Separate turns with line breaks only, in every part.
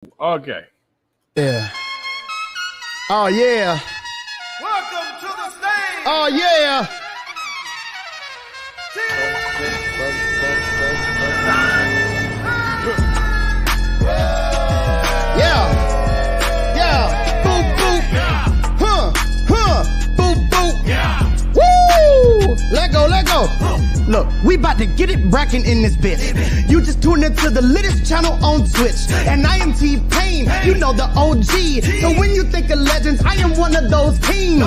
Okay.
Yeah. Oh, yeah.
Welcome to the stage.
Oh, yeah. Yeah. Yeah. Boop, boop. Huh. Boop, boop.
Yeah.
Woo! Let go, let go. Look, we about to get it brackin' in this bitch. You just tuned into the littest channel on Twitch. And I am T-Pain, you know the OG. So when you think of legends, I am one of those kings.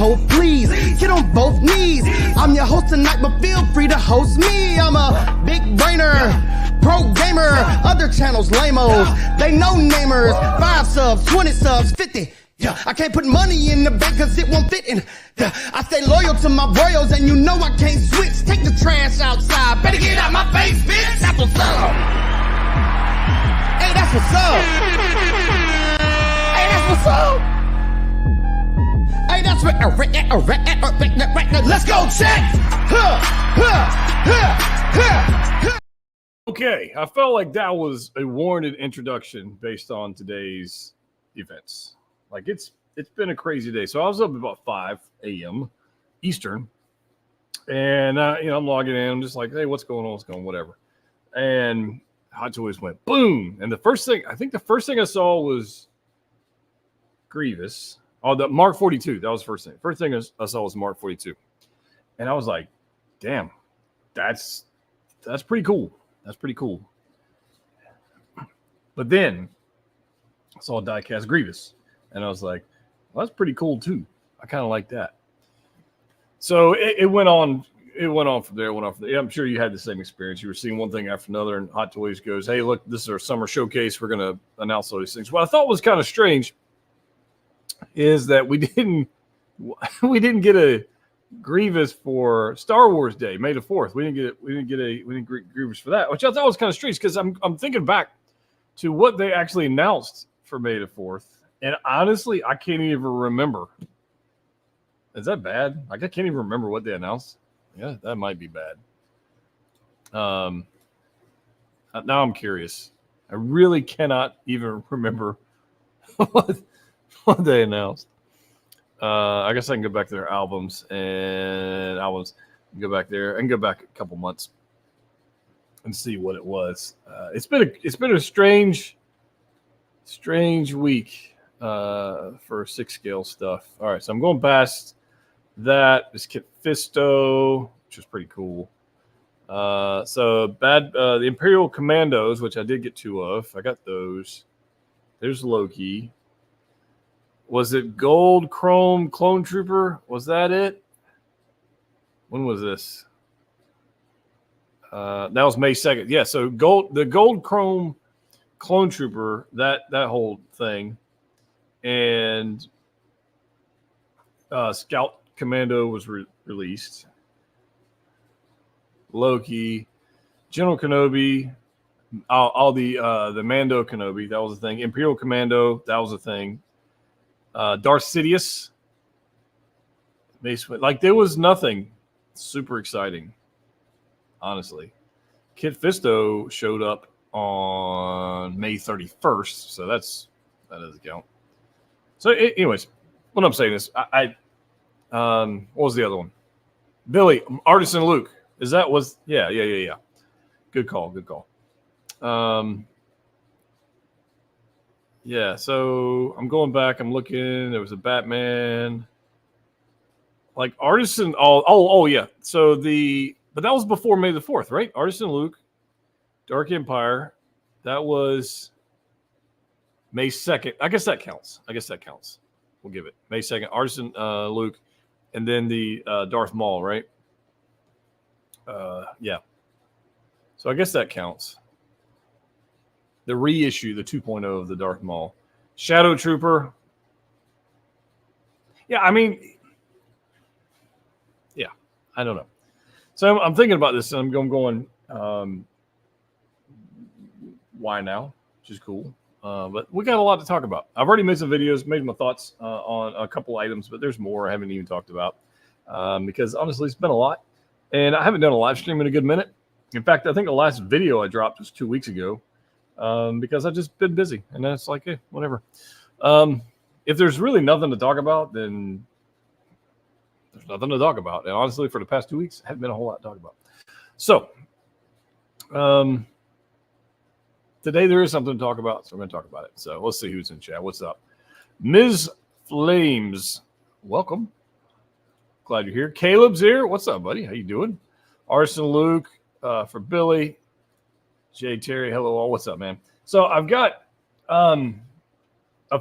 Oh, please, get on both knees. I'm your host tonight, but feel free to host me. I'm a big brainer, pro gamer. Other channels lame-os, they no namers. 5 subs, 20 subs, 50. Yeah, I can't put money in the bank cause it won't fit in. Yeah, I stay loyal to my royals and you know I can't switch. Take the trash outside, better get out my face, bitch. That's what's up. Hey, that's what's up. Hey, that's what's up. Hey, that's what. Let's go check.
Okay. I felt like that was a warranted introduction based on today's events. Like it's been a crazy day. So I was up about 5 a.m. Eastern, and I'm logging in. I'm just like, hey, what's going on? What's going on? Whatever. And Hot Toys went boom. And the first thing I saw was Grievous. Oh, the Mark 42. That was the first thing. First thing I saw was Mark 42, and I was like, damn, that's pretty cool. That's pretty cool. But then I saw Diecast Grievous. And I was like, well, that's pretty cool too. I kind of like that. So it went on. It went on from there. Yeah, I'm sure you had the same experience. You were seeing one thing after another, and Hot Toys goes, "Hey, look, this is our summer showcase. We're going to announce all these things." What I thought was kind of strange is that we didn't get a Grievous for Star Wars Day, May the 4th. We didn't get Grievous for that, which I thought was kind of strange because I'm thinking back to what they actually announced for May the 4th. And honestly, I can't even remember. Is that bad? Like, I can't even remember what they announced. Yeah, that might be bad. Now I'm curious. I really cannot even remember what they announced. I guess I can go back to their albums and go back there and go back a couple months and see what it was. It's been a strange week. For 6 scale stuff. All right, so I'm going past that. This Kit Fisto, which is pretty cool. The Imperial Commandos, which I did get 2 of. I got those. There's Loki. Was it Gold Chrome Clone Trooper? Was that it? When was this? That was May 2nd. Yeah, so the Gold Chrome Clone Trooper, that whole thing. And Scout Commando was released. Loki, General Kenobi, all the Mando Kenobi, that was a thing. Imperial Commando, that was a thing. Darth Sidious, like there was nothing super exciting, honestly. Kit Fisto showed up on May 31st, so that doesn't count. So, anyways, what I'm saying is, what was the other one? Billy, Artisan Luke. Yeah. Good call. Yeah, so I'm going back. I'm looking. There was a Batman. Like Artisan. Oh, yeah. So but that was before May the 4th, right? Artisan Luke, Dark Empire. That was May 2nd. I guess that counts. We'll give it. May 2nd. Artisan Luke. And then the Darth Maul, right? Yeah. So I guess that counts. The reissue, the 2.0 of the Darth Maul. Shadow Trooper. Yeah, I mean, yeah, I don't know. So I'm thinking about this, and I'm going, why now? Which is cool. But we got a lot to talk about. I've already made some videos, made my thoughts on a couple items, but there's more I haven't even talked about because honestly, it's been a lot. And I haven't done a live stream in a good minute. In fact, I think the last video I dropped was 2 weeks ago. because I've just been busy, and then it's like, hey, whatever. If there's really nothing to talk about, then there's nothing to talk about. And honestly, for the past 2 weeks, haven't been a whole lot to talk about. So, today there is something to talk about, so we're going to talk about it. So let's see who's in chat. What's up? Ms. Flames, welcome. Glad you're here. Caleb's here. What's up, buddy? How you doing? Artisan Luke, for Billy. Jay Terry, hello all. What's up, man? So I've got a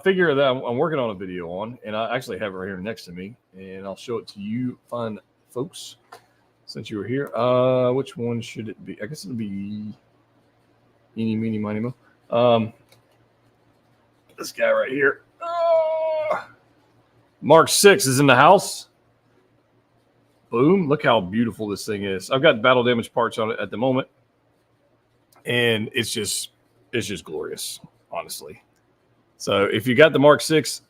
figure that I'm working on a video on, and I actually have it right here next to me, and I'll show it to you fine folks since you were here. Which one should it be? I guess it'll be Eeny, Meeny, Miny, Mo. This guy right here. Mark 6 is in the house. Boom. Look how beautiful this thing is. I've got battle damage parts on it at the moment. And it's just glorious, honestly. So if you got the Mark 6,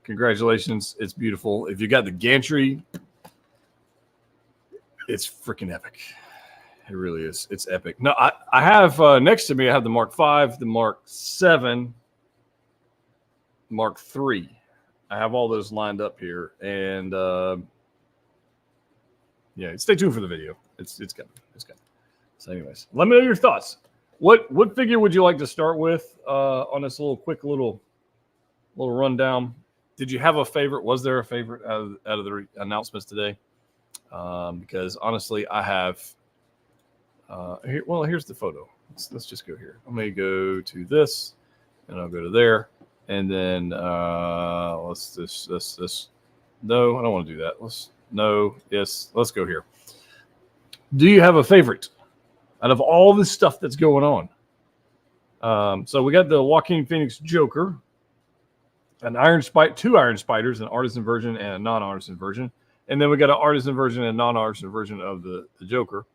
congratulations. It's beautiful. If you got the gantry, it's freaking epic. It really is. It's epic. No, I have next to me, I have the Mark 5, the Mark 7, Mark 3. I have all those lined up here. And yeah, stay tuned for the video. It's coming. It's coming. So anyways, let me know your thoughts. What figure would you like to start with on this quick little rundown? Did you have a favorite? Was there a favorite out of the announcements today? Because honestly, I have. Here's the photo. Let's just go here. I'm going to go to this, and I'll go to there, and then let's this. No, I don't want to do that. Yes, let's go here. Do you have a favorite out of all this stuff that's going on? So we got the Joaquin Phoenix Joker, two Iron Spiders, an artisan version and a non-artisan version, and then we got an artisan version and a non-artisan version of the Joker.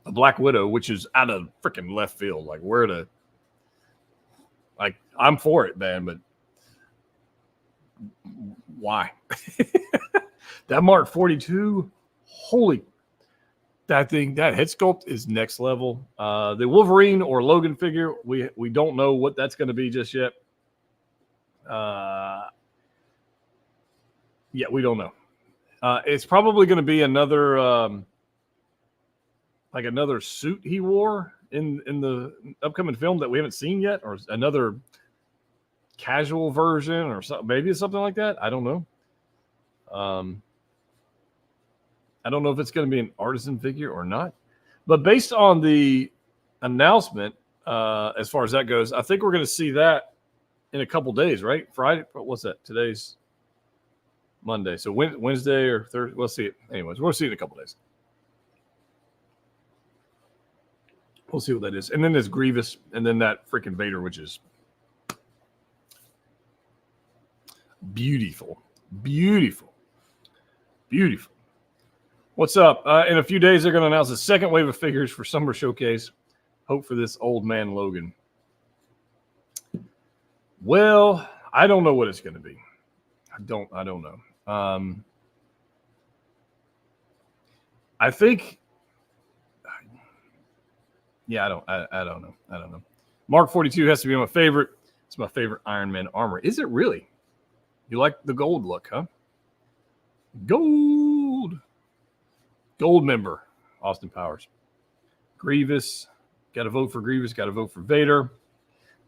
A Black Widow, which is out of freaking left field. I'm for it, man, but why? That Mark 42, holy, that head sculpt is next level. The Wolverine or Logan figure, we don't know what that's going to be just yet. Yeah, we don't know. It's probably going to be another another suit he wore in the upcoming film that we haven't seen yet, or another casual version or something. Maybe it's something like that. I don't know. I don't know if it's going to be an artisan figure or not, but based on the announcement, as far as that goes, I think we're going to see that in a couple days, right? Friday. What's that? Today's Monday. So Wednesday or Thursday. We'll see it. Anyways, we'll see it in a couple days. We'll see what that is. And then there's Grievous, and then that freaking Vader, which is beautiful. Beautiful. Beautiful. What's up? In a few days, they're going to announce the second wave of figures for Summer Showcase. Hope for this old man Logan. Well, I don't know what it's going to be. I don't know. I think. Yeah, I don't know. Mark 42 has to be my favorite. It's my favorite Iron Man armor. Is it really? You like the gold look, huh? Gold member, Austin Powers. Grievous. Got to vote for Grievous. Got to vote for Vader.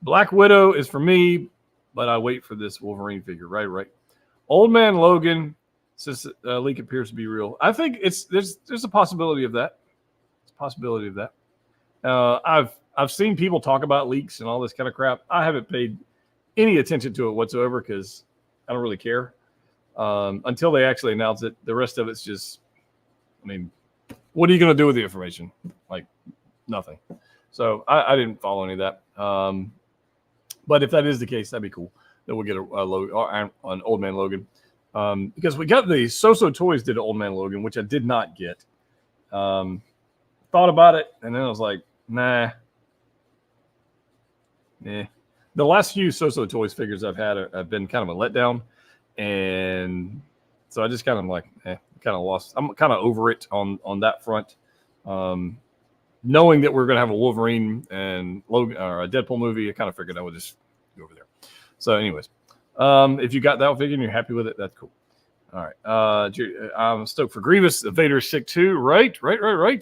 Black Widow is for me, but I wait for this Wolverine figure. Right. Old Man Logan, since leak appears to be real. I think there's a possibility of that. It's a possibility of that. I've seen people talk about leaks and all this kind of crap. I haven't paid any attention to it whatsoever because I don't really care until they actually announce it. The rest of it's just, what are you going to do with the information? Like nothing. So I didn't follow any of that. But if that is the case, that'd be cool. Then we'll get an Old Man Logan. Because we got the So-So Toys did an Old Man Logan, which I did not get. Thought about it, and then I was like, nah. The last few So-So Toys figures I've had have been kind of a letdown. And so I just kind of like, kind of lost. I'm kind of over it on that front. knowing that we're going to have a Wolverine and Logan or a Deadpool movie, I kind of figured I would just go over there. So, anyways, if you got that figure and you're happy with it, that's cool. All right. I'm stoked for Grievous. The Vader is sick too. Right. I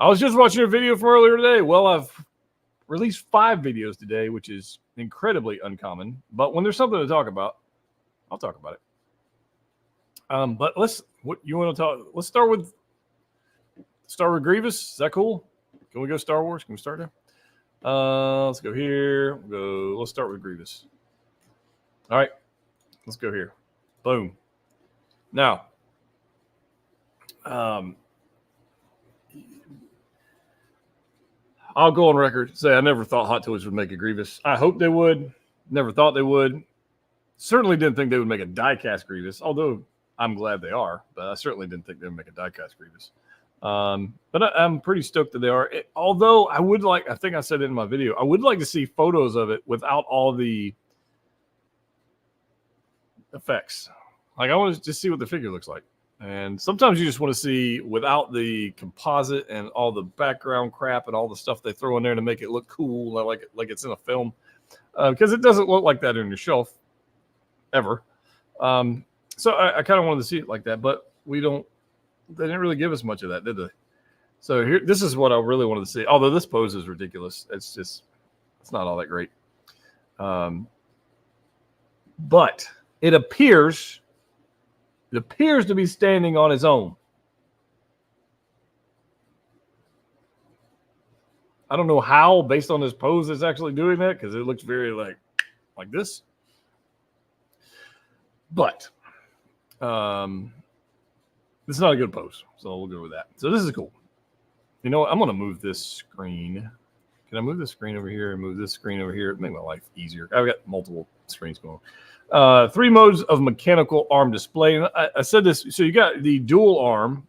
was just watching a video from earlier today. Well, I've released 5 videos today, which is incredibly uncommon. But when there's something to talk about, I'll talk about it. But let's start with Grievous. Is that cool? Can we go Star Wars? Can we start there? Let's go here. Let's start with Grievous. All right. Let's go here. Boom. Now, I'll go on record, say I never thought Hot Toys would make a Grievous. I hope they would. Never thought they would. Certainly didn't think they would make a diecast Grievous, although I'm glad they are, but I certainly didn't think they would make a diecast Grievous. But I'm pretty stoked that they are. Although I would like, I think I said it in my video, I would like to see photos of it without all the effects. Like, I want to just see what the figure looks like. And sometimes you just want to see without the composite and all the background crap and all the stuff they throw in there to make it look cool, like it's in a film. Because it doesn't look like that on your shelf ever. So I kind of wanted to see it like that, but they didn't really give us much of that, did they? So here, this is what I really wanted to see. Although this pose is ridiculous. It's not all that great. But it appears to be standing on his own. I don't know how, based on his pose, it's actually doing that, because it looks very like this. But it's not a good pose, so we'll go with that. So this is cool. You know what? I'm going to move this screen. Can I move this screen over here and move this screen over here? Make my life easier. I've got multiple screens going. 3 modes of mechanical arm display. And I said this. So you got the dual arm.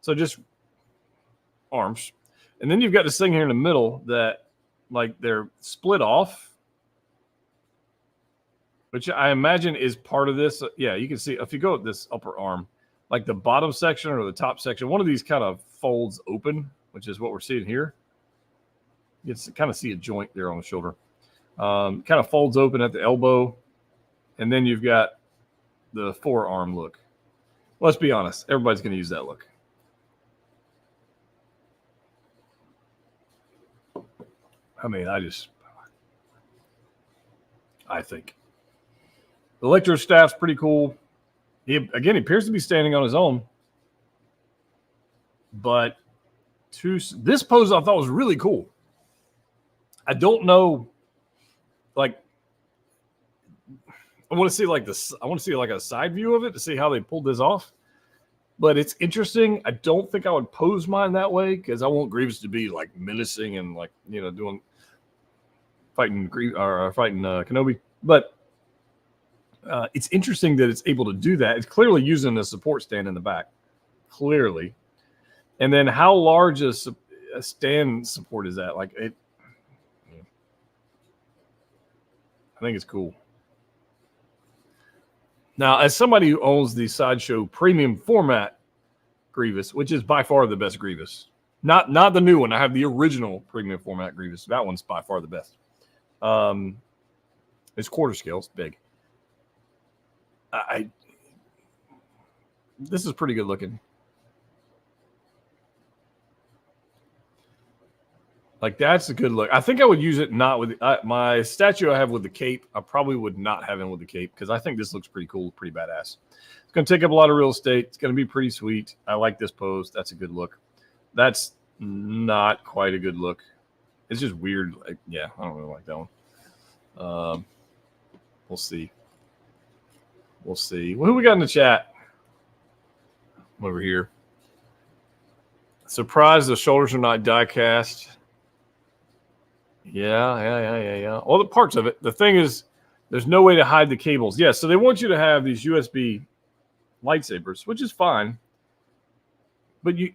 So just arms. And then you've got this thing here in the middle that, like, they're split off, which I imagine is part of this. Yeah, you can see if you go at this upper arm, like the bottom section or the top section, one of these kind of folds open, which is what we're seeing here. You can kind of see a joint there on the shoulder. Kind of folds open at the elbow. And then you've got the forearm look. Let's be honest. Everybody's going to use that look. I mean, I think. The Electro staff's pretty cool. He appears to be standing on his own. But this pose I thought was really cool. I don't know, like, I want to see like a side view of it to see how they pulled this off. But it's interesting. I don't think I would pose mine that way, because I want Grievous to be like menacing and like, fighting Kenobi. But it's interesting that it's able to do that. It's clearly using a support stand in the back, clearly. And then how large a stand support is that? Like it. I think it's cool. Now, as somebody who owns the Sideshow premium format Grievous, which is by far the best Grievous, not the new one. I have the original premium format Grievous. That one's by far the best. It's quarter scale. It's big. This is pretty good looking. Like, that's a good look. I think I would use it not with my statue I have with the cape. I probably would not have him with the cape, because I think this looks pretty cool, pretty badass. It's going to take up a lot of real estate. It's going to be pretty sweet. I like this pose. That's a good look. That's not quite a good look. It's just weird. Like, yeah, I don't really like that one. We'll see. We'll see. Well, who we got in the chat? Over here. Surprised the shoulders are not die cast. Yeah. All the parts of it. The thing is, there's no way to hide the cables. Yeah, so they want you to have these USB lightsabers, which is fine. But you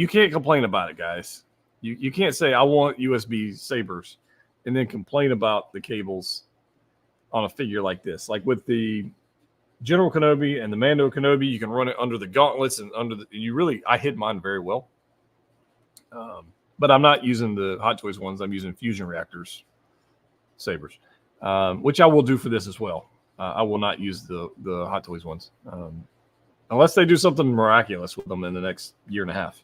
can't complain about it, guys. You can't say, I want USB sabers, and then complain about the cables on a figure like this. Like with the General Kenobi and the Mando Kenobi, you can run it under the gauntlets and I hid mine very well. but I'm not using the Hot Toys ones. I'm using Fusion Reactors sabers, which I will do for this as well. I will not use the Hot Toys ones unless they do something miraculous with them in the next year and a half,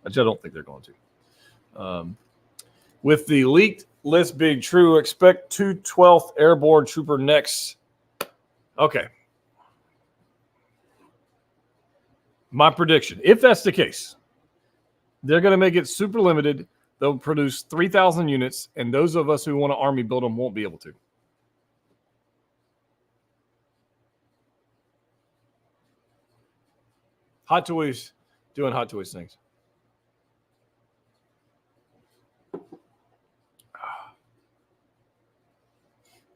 which I don't think they're going to. With the leaked list being true, expect 212th Airborne Trooper next. Okay. My prediction, if that's the case, they're going to make it super limited. They'll produce 3,000 units, and those of us who want to army build them won't be able to. Hot Toys doing Hot Toys things.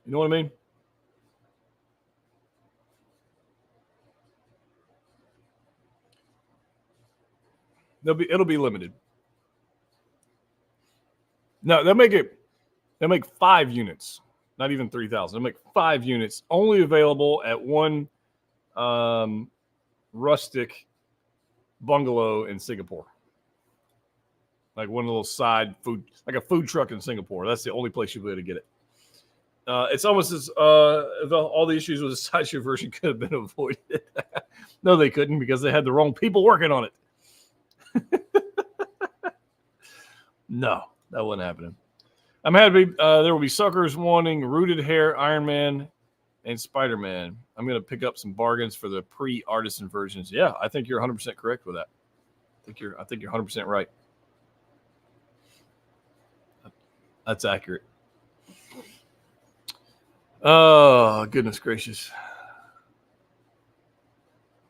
You know what I mean? It'll be limited. No, they'll make 5 units, not even 3,000. They'll make 5 units, only available at one rustic bungalow in Singapore. Like one little side food, like a food truck in Singapore. That's the only place you'll be able to get it. It's almost as all the issues with the Sideshow version could have been avoided. No, they couldn't because they had the wrong people working on it. No, that wasn't happening. I'm happy. There will be suckers wanting rooted hair Iron Man and Spider-Man. I'm going to pick up some bargains for the pre-Artisan versions. Yeah, I think you're 100% correct with that. I think you're 100% right. That's accurate. Oh, goodness gracious.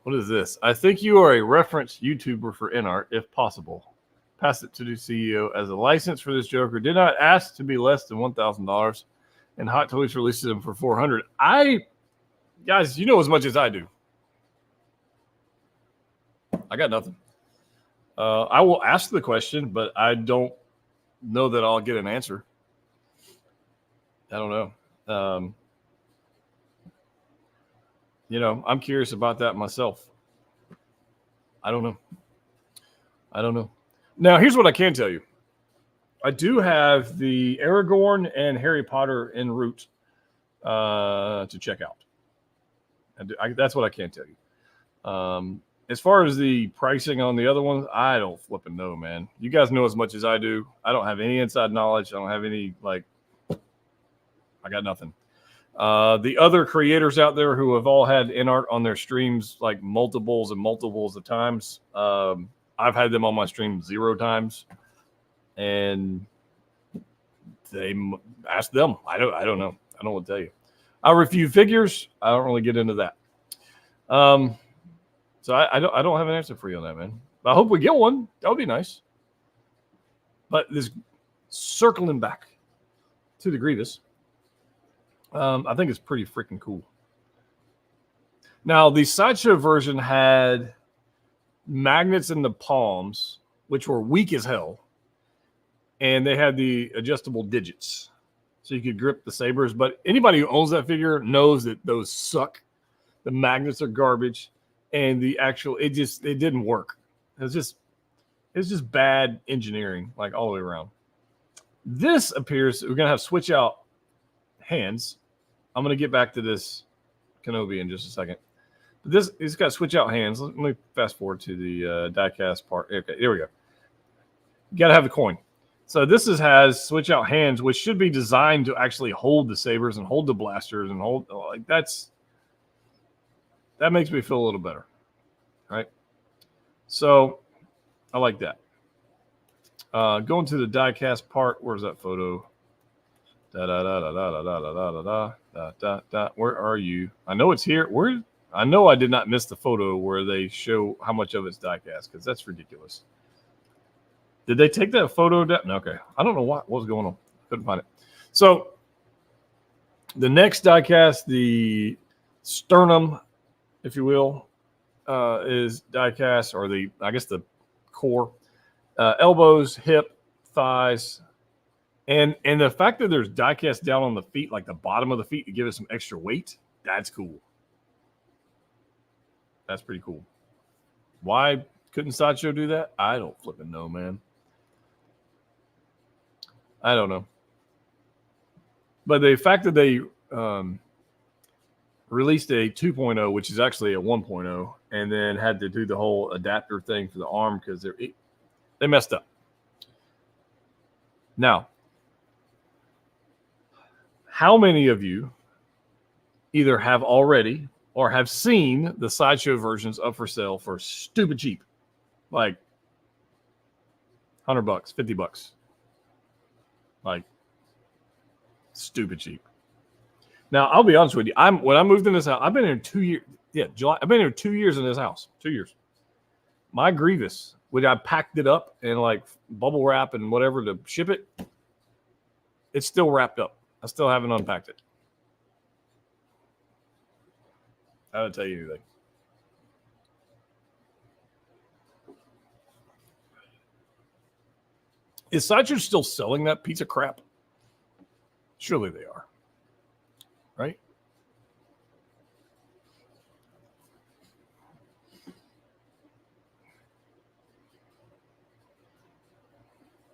What is this? I think you are a reference YouTuber for InArt, if possible. Pass it to the CEO as a license for this Joker. Did not ask to be less than $1,000, and Hot Toys releases them for $400. Guys, you know as much as I do. I got nothing. I will ask the question, but I don't know that I'll get an answer. I don't know. I'm curious about that myself. I don't know. Now, here's what I can tell you. I do have the Aragorn and Harry Potter en route to check out. That's what I can tell you. As far as the pricing on the other ones, I don't flipping know, man. You guys know as much as I do. I don't have any inside knowledge. I don't have any, I got nothing. The other creators out there who have all had InArt on their streams, like multiples of times, I've had them on my stream 0 times, and they ask them. I don't know. I don't know what to tell you. I review figures. I don't really get into that. So I don't have an answer for you on that, man. I hope we get one. That would be nice. But this circling back to the Grievous, I think it's pretty freaking cool. Now, the Sideshow version had magnets in the palms, which were weak as hell, and they had the adjustable digits, so you could grip the sabers. But anybody who owns that figure knows that those suck. The magnets are garbage, and it didn't work. It's just bad engineering, like all the way around. This appears we're gonna have switch out hands. I'm gonna get back to this Kenobi in just a second. But it's got switch out hands. Let me fast forward to the diecast part. Okay, here we go. You got to have the coin. So this has switch out hands, which should be designed to actually hold the sabers and hold the blasters and hold that makes me feel a little better, right? So I like that. Going to the diecast part. Where's that photo? Where are you? I know it's here. I know I did not miss the photo where they show how much of it's diecast, because that's ridiculous. Did they take that photo down? No, okay. I don't know what was going on. Couldn't find it. So the next diecast, the sternum, if you will, is diecast, or the core, elbows, hip, thighs, and the fact that there's diecast down on the feet, like the bottom of the feet, to give it some extra weight. That's cool. That's pretty cool. Why couldn't Sideshow do that? I don't flipping know, man. I don't know. But the fact that they released a 2.0, which is actually a 1.0, and then had to do the whole adapter thing for the arm because they messed up. Now, how many of you either have already or have seen the Sideshow versions up for sale for stupid cheap? Like $100, $50. Like stupid cheap. Now, I'll be honest with you. When I moved in this house, I've been here 2 years. Yeah, July. I've been here 2 years in this house. 2 years. My Grievous, when I packed it up and like bubble wrap and whatever to ship it, it's still wrapped up. I still haven't unpacked it. I don't tell you anything. Is Sideshow still selling that piece of crap? Surely they are. Right?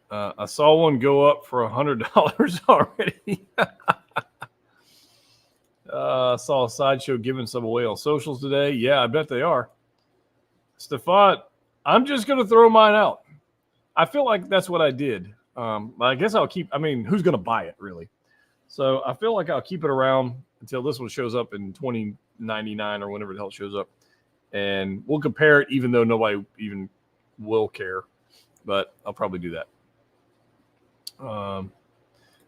I saw one go up for $100 already. I saw a Sideshow giving some away on socials today. Yeah, I bet they are. Stefan, I'm just going to throw mine out. I feel like that's what I did. I guess I'll keep, who's going to buy it, really? So I feel like I'll keep it around until this one shows up in 2099 or whenever the hell it shows up. And we'll compare it, even though nobody even will care. But I'll probably do that.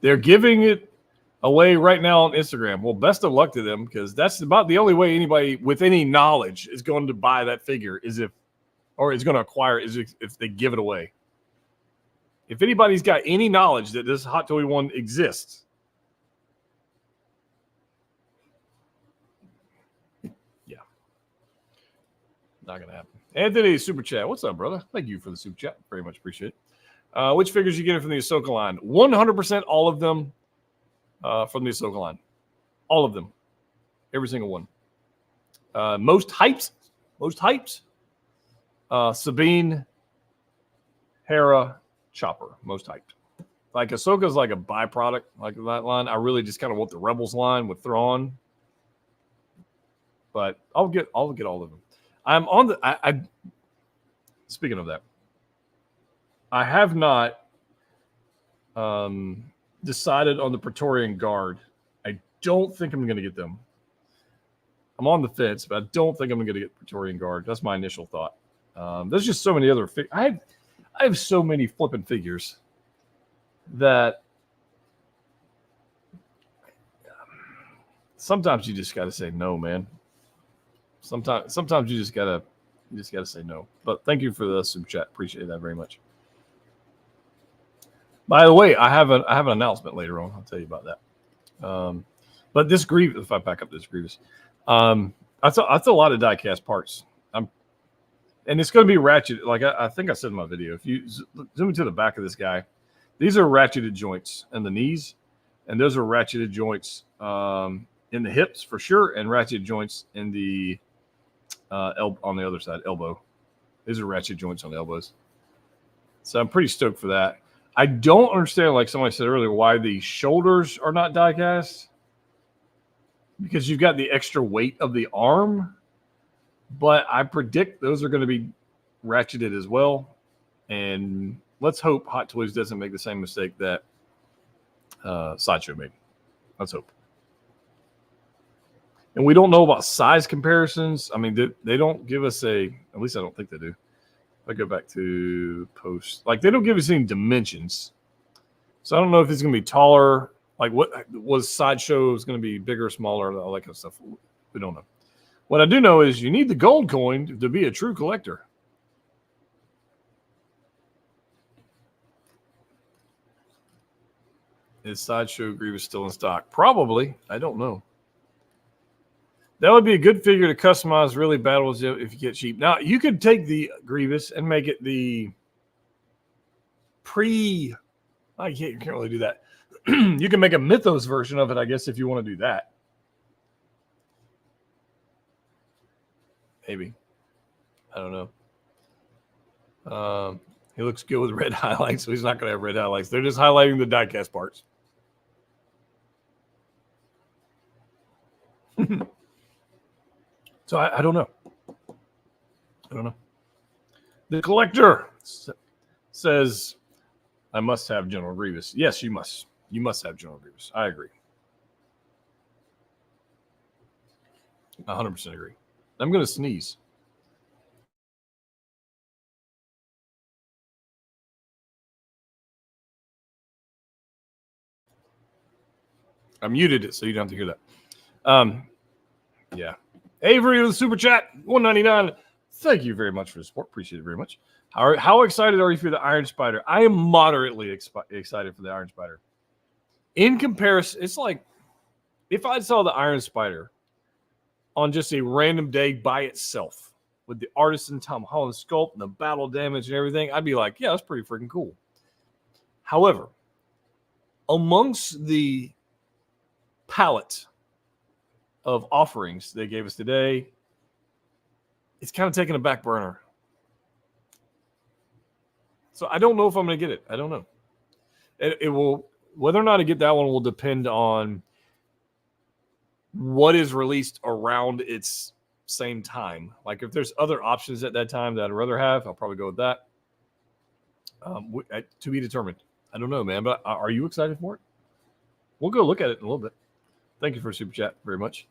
They're giving it away right now on Instagram. Well, best of luck to them, because that's about the only way anybody with any knowledge is going to buy that figure is is going to acquire it if they give it away. If anybody's got any knowledge that this Hot Toy one exists, yeah, not going to happen. Anthony, super chat. What's up, brother? Thank you for the super chat. Very much appreciate it. Which figures you getting from the Ahsoka line? 100% all of them from the Ahsoka line. All of them. Every single one. Most hypes. Sabine, Hera, Chopper. Most hyped. Like Ahsoka's like a byproduct, like that line. I really just kind of want the Rebels line with Thrawn. But I'll get all of them. I'm on the speaking of that, I have not decided on the Praetorian Guard. I don't think I'm going to get them. I'm on the fence, but I don't think I'm going to get Praetorian Guard. That's my initial thought. There's just so many other I have so many flipping figures that sometimes you just got to say no, man. Sometimes you just gotta say no. But thank you for the super chat. Appreciate that very much. By the way, I have an announcement later on. I'll tell you about that. But this Grievous, if I pack up this Grievous, that's a lot of diecast parts. And it's going to be ratchet. Like I think I said in my video, if you zoom into the back of this guy, these are ratcheted joints in the knees, and those are ratcheted joints in the hips for sure, and ratchet joints in the on the other side, elbow. These are ratchet joints on the elbows. So I'm pretty stoked for that. I don't understand, like somebody said earlier, why the shoulders are not die cast. Because you've got the extra weight of the arm. But I predict those are going to be ratcheted as well. And let's hope Hot Toys doesn't make the same mistake that Sideshow made. Let's hope. And we don't know about size comparisons. I mean, they don't give us at least I don't think they do. If I go back to post, like they don't give us any dimensions. So I don't know if it's going to be taller. Like what was Sideshow is going to be bigger, smaller, all that kind of stuff. We don't know. What I do know is you need the gold coin to be a true collector. Is Sideshow Grievous still in stock? Probably. I don't know. That would be a good figure to customize really battles if you get cheap. Now, you could take the Grievous and make it the you can't really do that. You can make a Mythos version of it, I guess, if you want to do that. Maybe. I don't know. He looks good with red highlights, so he's not going to have red highlights. They're just highlighting the diecast parts. So I don't know. I don't know. The collector says, I must have General Grievous. Yes, you must. You must have General Grievous. I agree. 100% agree. I'm going to sneeze. I muted it so you don't have to hear that. Yeah. Avery with the super chat, $1.99. Thank you very much for the support. Appreciate it very much. How excited are you for the Iron Spider? I am moderately excited for the Iron Spider. In comparison, it's like if I saw the Iron Spider on just a random day by itself with the Artisan Tom Holland sculpt and the battle damage and everything, I'd be like, yeah, that's pretty freaking cool. However, amongst the palette of offerings they gave us today, it's kind of taking a back burner. So I don't know if I'm going to get it. I don't know. It will, whether or not I get that one will depend on what is released around its same time. Like if there's other options at that time that I'd rather have, I'll probably go with that. To be determined. I don't know, man. But are you excited for it? We'll go look at it in a little bit. Thank you for super chat very much.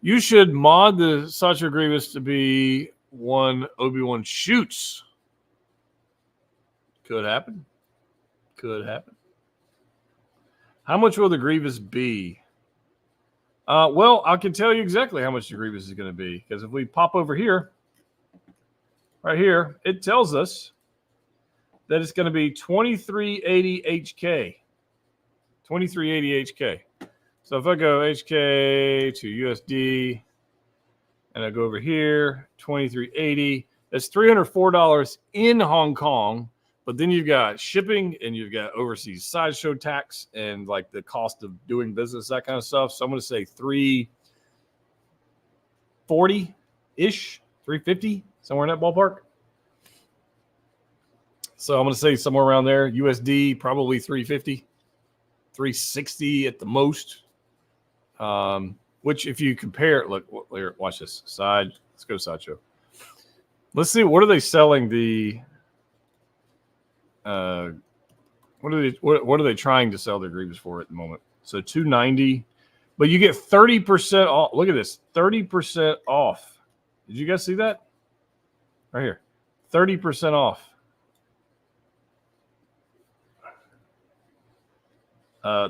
You should mod the Sideshow Grievous to be one Obi-Wan shoots. Could happen. Could happen. How much will the Grievous be? Well, I can tell you exactly how much the Grievous is going to be. Because if we pop over here, right here, it tells us that it's going to be 2380 HK. 2380 HK. So if I go HK to USD and I go over here, 2380, that's $304 in Hong Kong. But then you've got shipping and you've got overseas sideshow tax and like the cost of doing business, that kind of stuff. So I'm going to say 340-ish, 350, somewhere in that ballpark. So I'm going to say somewhere around there. USD, probably 350, 360 at the most. Which if you compare, look, watch this. Let's go to Sideshow. Let's see, what are they selling the... what are they trying to sell their Grievous for at the moment? So $290, but you get 30% off. Look at this, 30% off. Did you guys see that? Right here, 30% off.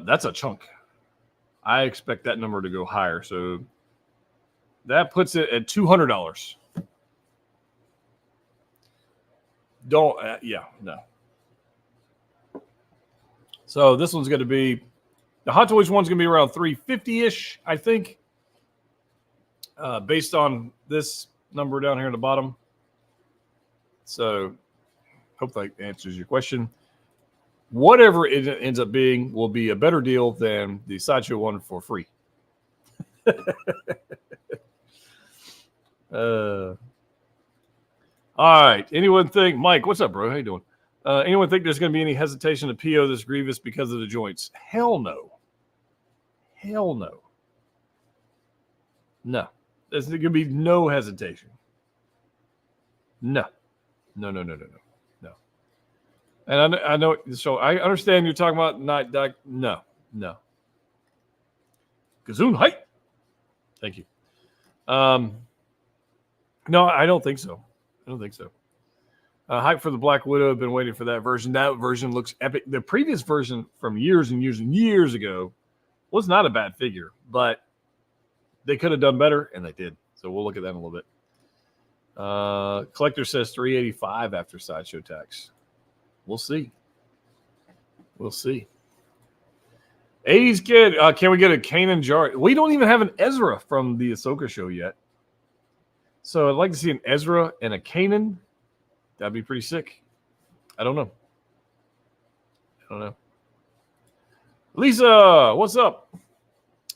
That's a chunk. I expect that number to go higher. So that puts it at $200. Don't, yeah, no. So this one's going to be, the Hot Toys one's going to be around 350-ish, I think, based on this number down here at the bottom. So hope that answers your question. Whatever it ends up being will be a better deal than the Sideshow one for free. All right. Anyone think, Mike, what's up, bro? How you doing? Anyone think there's going to be any hesitation to PO this Grievous because of the joints? Hell no. Hell no. No. There's going to be no hesitation. No. No. And I know, so I understand you're talking about night deck. No. Gazoon height. Thank you. No, I don't think so. Hype for the Black Widow. I've been waiting for that version. That version looks epic. The previous version from years and years ago was not a bad figure, but they could have done better, and they did. So we'll look at that in a little bit. Collector says $385 after Sideshow tax. We'll see. 80s kid. Can we get a Kanan jar? We don't even have an Ezra from the Ahsoka show yet. So I'd like to see an Ezra and a Kanan. That'd be pretty sick. I don't know. Lisa, what's up?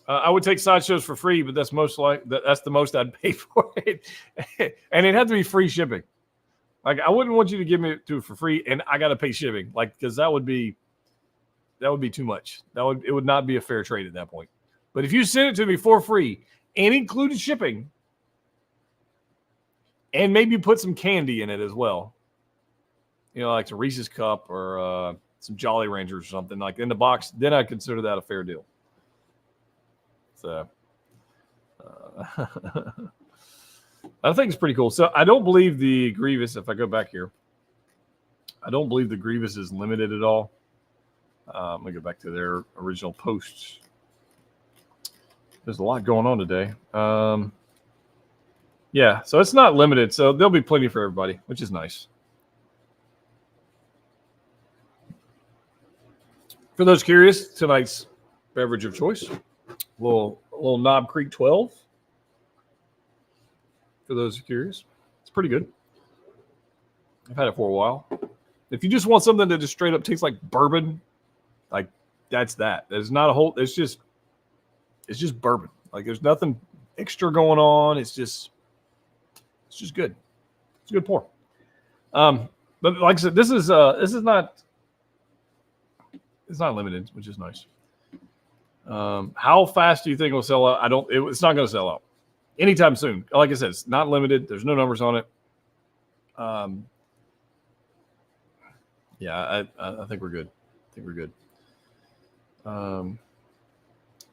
I would take Sideshows for free, but that's the most I'd pay for it. And it had to be free shipping. Like, I wouldn't want you to give me to for free, and I got to pay shipping. Like, because that would be too much. It would not be a fair trade at that point. But if you send it to me for free and included shipping, and maybe put some candy in it as well, you know, like a Reese's cup or some Jolly Ranchers or something like in the box, then I consider that a fair deal. So I think it's pretty cool. So I don't believe the Grievous, if I go back here, I don't believe the Grievous is limited at all. Let me go back to their original posts. There's a lot going on today. Yeah, so it's not limited. So there'll be plenty for everybody, which is nice. For those curious, tonight's beverage of choice, a little Knob Creek 12. For those curious, it's pretty good. I've had it for a while. If you just want something that just straight up tastes like bourbon, like that's that. There's not a whole. It's just bourbon. Like there's nothing extra going on. It's just good. It's a good pour. But like I said, this is not. It's not limited, which is nice. How fast do you think it will sell out? It's not going to sell out anytime soon. Like I said, it's not limited. There's no numbers on it. Yeah, I think we're good.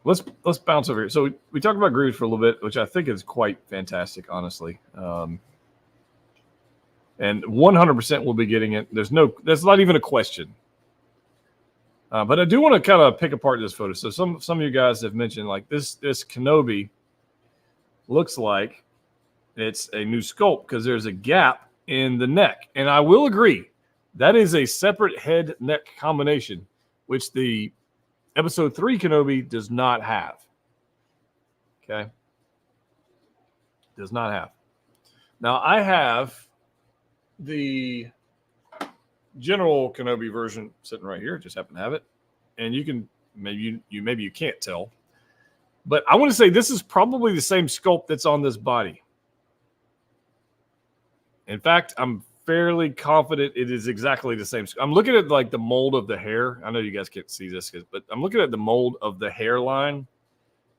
Let's bounce over here. So we talked about Grievous for a little bit, which I think is quite fantastic, honestly. And 100% we'll be getting it. There's not even a question. But I do want to kind of pick apart this photo. So some of you guys have mentioned like this Kenobi looks like it's a new sculpt because there's a gap in the neck. And I will agree, that is a separate head-neck combination, which the Episode 3 Kenobi does not have. Okay? Does not have. Now, I have the General Kenobi version sitting right here. Just happen to have it. And you can, maybe you can't tell. But I want to say this is probably the same sculpt that's on this body. In fact, I'm fairly confident it is exactly the same. I'm looking at like the mold of the hair. I know you guys can't see this, but I'm looking at the mold of the hairline.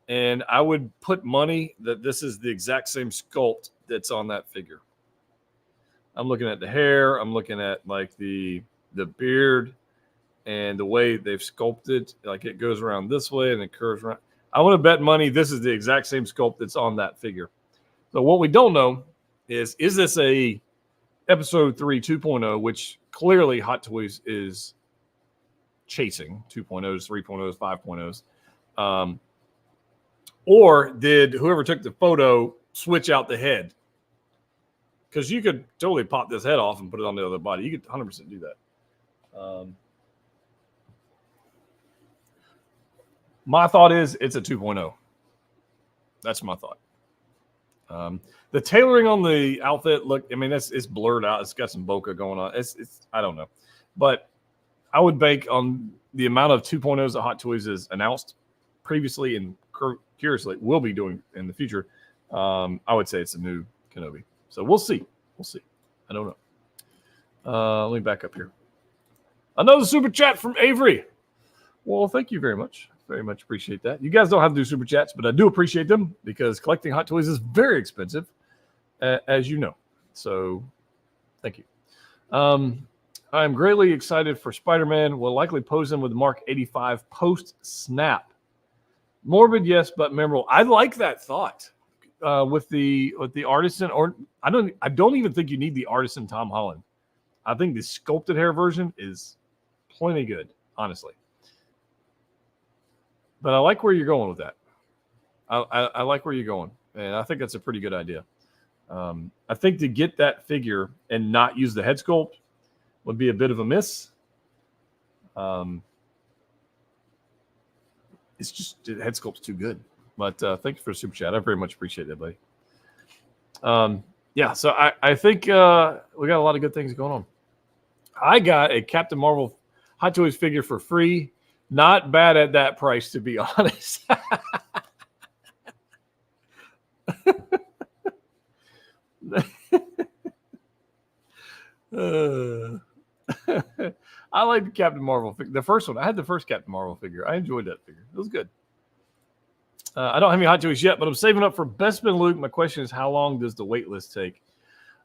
And I would put money that this is the exact same sculpt that's on that figure. I'm looking at the hair. I'm looking at like the beard and the way they've sculpted. Like it goes around this way and it curves around. I want to bet money this is the exact same sculpt that's on that figure. So what we don't know is this a Episode 3 2.0, which clearly Hot Toys is chasing 2.0s, 3.0s, 5.0s. Or did whoever took the photo switch out the head? Because you could totally pop this head off and put it on the other body. You could 100% do that. My thought is it's a 2.0. That's my thought. The tailoring on the outfit, look, I mean, it's blurred out. It's got some bokeh going on. It's I don't know. But I would bank on the amount of 2.0s that Hot Toys has announced previously and curiously will be doing in the future. I would say it's a new Kenobi. So we'll see. I don't know. Let me back up here. Another super chat from Avery. Well, thank you very much. Very much appreciate that. You guys don't have to do super chats, but I do appreciate them because collecting Hot Toys is very expensive, as you know. So thank you. I'm greatly excited for Spider-Man. Will likely pose him with Mark 85 post-snap. Morbid, yes, but memorable. I like that thought. With the Artisan, or I don't even think you need the Artisan Tom Holland. I think the sculpted hair version is plenty good, honestly. But I like where you're going with that. I like where you're going, and I think that's a pretty good idea. I think to get that figure and not use the head sculpt would be a bit of a miss. It's just the head sculpt's too good. But thank you for the super chat. I very much appreciate that, buddy. Yeah, so I think we got a lot of good things going on. I got a Captain Marvel Hot Toys figure for free. Not bad at that price, to be honest. I like the Captain Marvel figure. The first one. I had the first Captain Marvel figure. I enjoyed that figure. It was good. I don't have any hot toys yet, but I'm saving up for Bestman Luke. My question is, how long does the wait list take?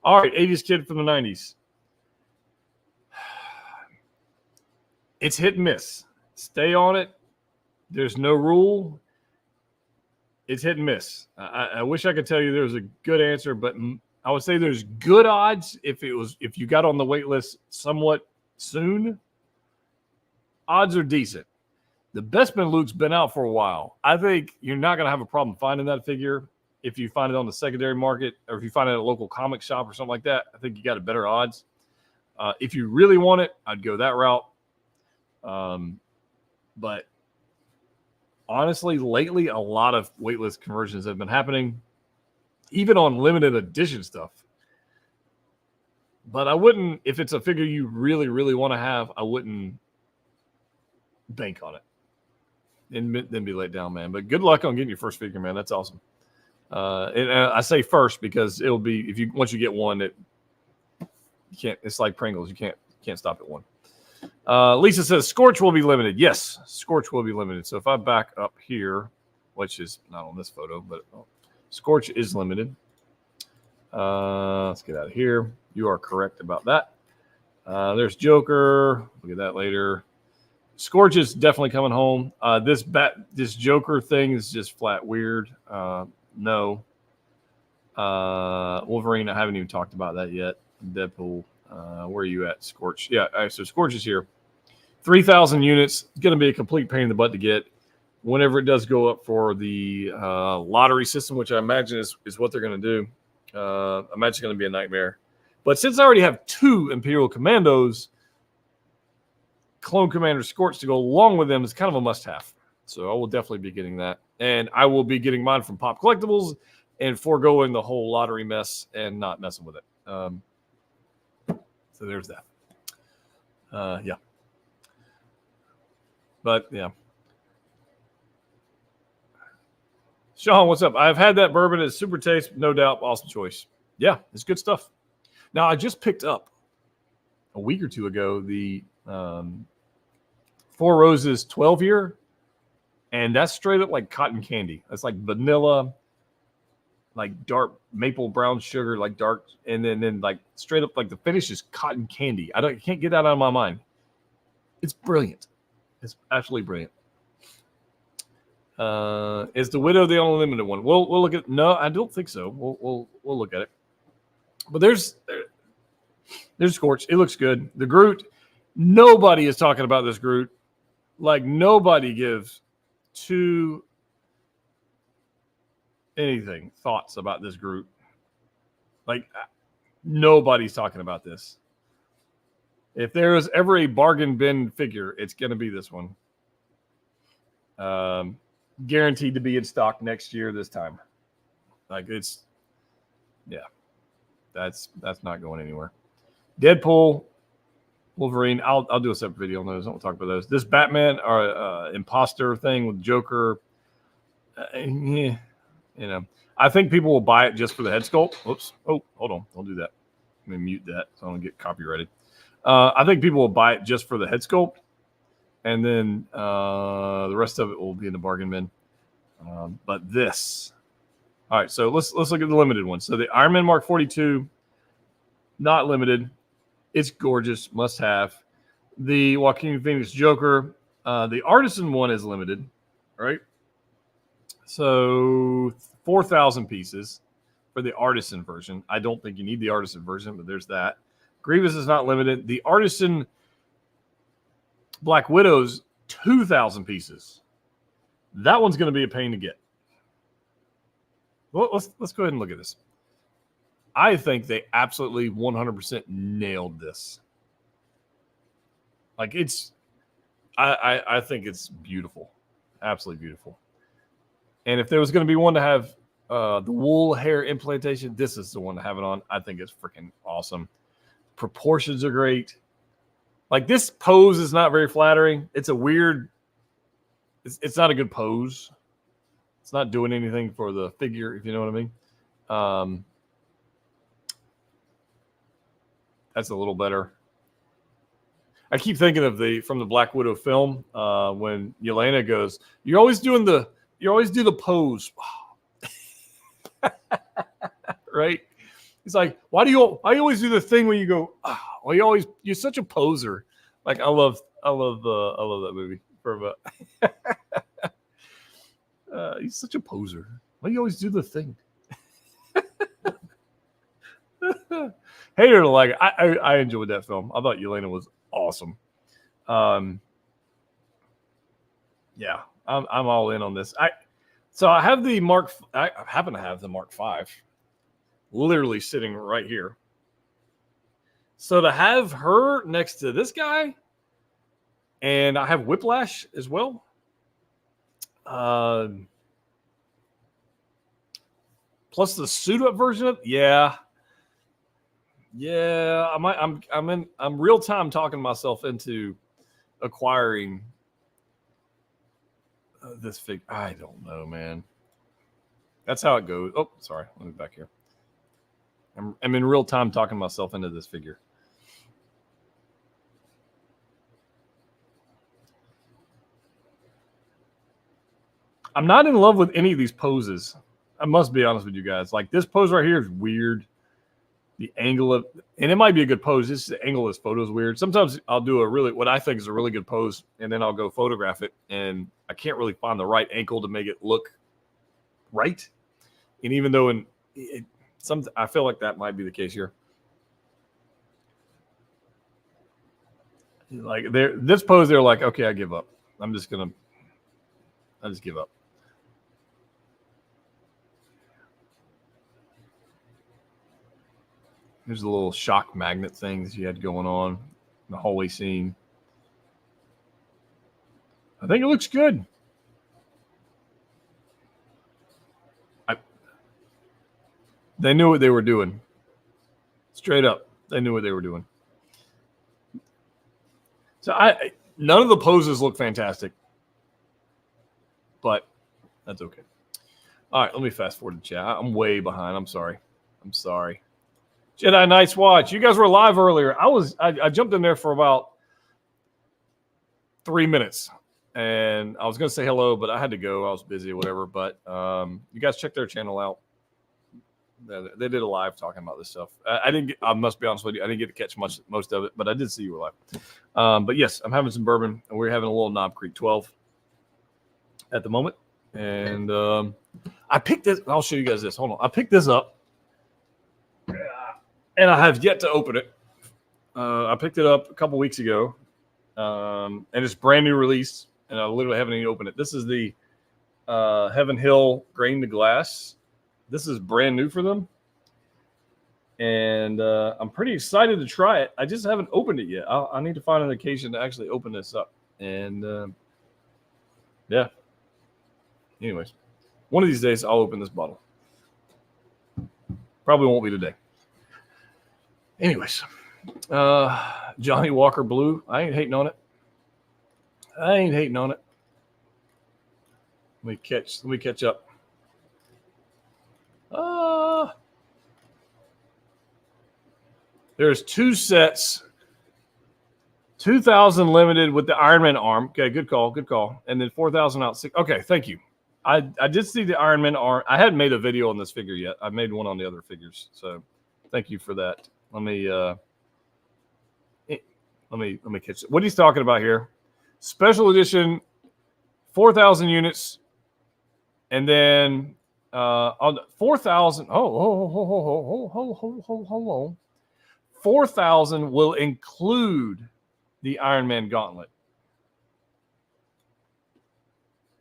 All right, 80s kid from the 90s. It's hit and miss. Stay on it. There's no rule. It's hit and miss. I wish I could tell you there's a good answer, but I would say there's good odds if you got on the wait list somewhat soon. Odds are decent. The Bestman Luke's been out for a while. I think you're not going to have a problem finding that figure if you find it on the secondary market or if you find it at a local comic shop or something like that. I think you got a better odds. If you really want it, I'd go that route. But honestly, lately, a lot of waitlist conversions have been happening, even on limited edition stuff. But I wouldn't, if it's a figure you really, really want to have, I wouldn't bank on it. And then be let down, man. But good luck on getting your first figure, man. That's awesome. And I say first because it'll be once you get one, you can't. It's like Pringles. You can't stop at one. Lisa says Scorch will be limited. Yes, Scorch will be limited. So if I back up here, which is not on this photo, but Scorch is limited. Let's get out of here. You are correct about that. There's Joker. Look at that later. Scorch is definitely coming home. This Joker thing is just flat weird. No. Wolverine, I haven't even talked about that yet. Deadpool. Where are you at, Scorch? Yeah, all right, so Scorch is here. 3,000 units. It's going to be a complete pain in the butt to get. Whenever it does go up for the lottery system, which I imagine is what they're going to do, I imagine it's going to be a nightmare. But since I already have 2 Imperial Commandos, Clone Commander Scorch to go along with them is kind of a must-have. So I will definitely be getting that. And I will be getting mine from Pop Collectibles and foregoing the whole lottery mess and not messing with it. So there's that. Yeah. But, yeah. Sean, what's up? I've had that bourbon. It's super taste. No doubt. Awesome choice. Yeah, it's good stuff. Now, I just picked up a week or two ago the Four Roses 12-year, and that's straight up like cotton candy. That's like vanilla, like dark maple brown sugar, like dark, and then like straight up like the finish is cotton candy. I can't get that out of my mind. It's brilliant. It's absolutely brilliant. Is the Widow the only limited one? We'll look at. No, I don't think so. We'll look at it. But there's Scorch. It looks good. The Groot. Nobody is talking about this Groot. Like nobody gives two thoughts about this Groot. Like nobody's talking about this. If there is ever a bargain bin figure, it's going to be this one. Guaranteed to be in stock next year this time. Like it's, yeah, that's not going anywhere. Deadpool, Wolverine. I'll do a separate video on those. I won't talk about those. This Batman or imposter thing with Joker. Yeah, you know, I think people will buy it just for the head sculpt. Oops. Oh, hold on. Don't do that. Let me mute that so I don't get copyrighted. I think people will buy it just for the head sculpt. And then the rest of it will be in the bargain bin. But this. All right, so let's look at the limited one. So the Iron Man Mark 42, not limited. It's gorgeous, must have. The Joaquin Phoenix Joker, the Artisan one is limited, right? So 4,000 pieces for the Artisan version. I don't think you need the Artisan version, but there's that. Grievous is not limited. The Artisan Black Widow's 2,000 pieces. That one's going to be a pain to get. Well, let's go ahead and look at this. I think they absolutely 100% nailed this. Like it's, I think it's beautiful, absolutely beautiful. And if there was going to be one to have the wool hair implantation, this is the one to have it on. I think it's freaking awesome. Proportions are great. Like this pose is not very flattering. It's a weird. It's not a good pose. It's not doing anything for the figure, if you know what I mean. That's a little better. I keep thinking of from the Black Widow film when Yelena goes, "You always do the pose," right? He's like, "Why do you always do the thing when you go? Well, you're such a poser." Like I love that movie. He's such a poser. Why do you always do the thing? Hater to like. I enjoyed that film. I thought Yelena was awesome. Yeah, I'm all in on this. I have the Mark. I happen to have the Mark V, literally sitting right here. So to have her next to this guy, and I have Whiplash as well. Plus the suit up version of I'm real time talking myself into acquiring this figure. I don't know, man. That's how it goes. Oh, sorry. Let me back here. I'm in real time talking myself into this figure. I'm not in love with any of these poses. I must be honest with you guys. Like this pose right here is weird. The angle of, and it might be a good pose. This the angle of this photo is weird. Sometimes I'll do what I think is a really good pose, and then I'll go photograph it, and I can't really find the right ankle to make it look right. And even though I feel like that might be the case here. Like this pose, they're like, okay, I give up. I just give up. There's a little shock magnet thing that you had going on in the hallway scene. I think it looks good. They knew what they were doing. Straight up, they knew what they were doing. So none of the poses look fantastic, but that's okay. All right, let me fast forward to chat. I'm way behind. I'm sorry. Jedi Knights Watch. You guys were live earlier. I jumped in there for about 3 minutes, and I was going to say hello, but I had to go. I was busy or whatever. But you guys check their channel out. They did a live talking about this stuff. I must be honest with you, I didn't get to catch most of it, but I did see you were live. But yes, I'm having some bourbon, and we're having a little Knob Creek 12 at the moment. And I picked this. I'll show you guys this. Hold on. I picked this up. And I have yet to open it. I picked it up a couple weeks ago, and it's brand new release, and I literally haven't even opened it. This is the Heaven Hill Grain to Glass. This is brand new for them, and I'm pretty excited to try it. I just haven't opened it yet. I need to find an occasion to actually open this up, and yeah. Anyways, one of these days I'll open this bottle. Probably won't be today. Anyways, Johnny Walker Blue. I ain't hating on it. Let me catch up. There's 2 sets. 2,000 limited with the Iron Man arm. Okay, good call. And then 4,000 out. Okay, thank you. I did see the Iron Man arm. I hadn't made a video on this figure yet. I made one on the other figures. So thank you for that. Let me catch it. What he's talking about here. Special edition, 4,000 units. And then on 4,000. Hold on. 4,000 will include the Iron Man gauntlet.